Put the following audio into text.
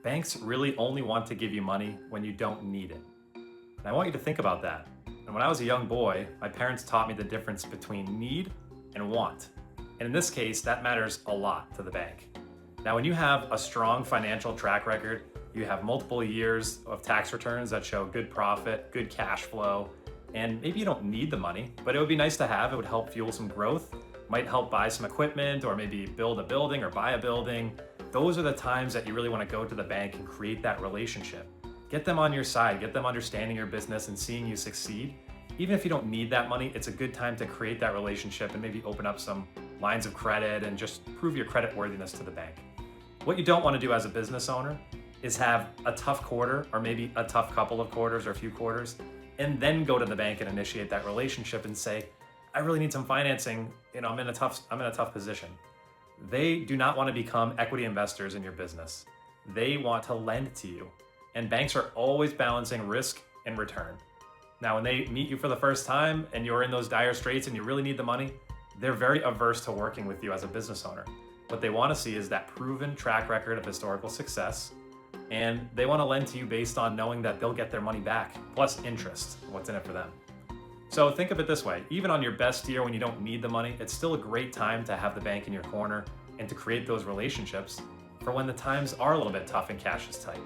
banks really only want to give you money when you don't need it. And I want you to think about that. And when I was a young boy, my parents taught me the difference between need and want. And in this case, that matters a lot to the bank. Now, when you have a strong financial track record, you have multiple years of tax returns that show good profit, good cash flow, and maybe you don't need the money, but it would be nice to have. It would help fuel some growth, might help buy some equipment, or maybe build a building or buy a building. Those are the times that you really want to go to the bank and create that relationship. Get them on your side, get them understanding your business and seeing you succeed. Even if you don't need that money, it's a good time to create that relationship and maybe open up some lines of credit and just prove your credit worthiness to the bank. What you don't want to do as a business owner is have a tough quarter or maybe a tough couple of quarters or a few quarters and then go to the bank and initiate that relationship and say, I really need some financing, I'm in a tough position. They do not want to become equity investors in your business. They want to lend to you. And banks are always balancing risk and return. Now, when they meet you for the first time and you're in those dire straits and you really need the money, they're very averse to working with you as a business owner. What they want to see is that proven track record of historical success, and they want to lend to you based on knowing that they'll get their money back, plus interest, what's in it for them. So think of it this way, even on your best year when you don't need the money, it's still a great time to have the bank in your corner and to create those relationships for when the times are a little bit tough and cash is tight.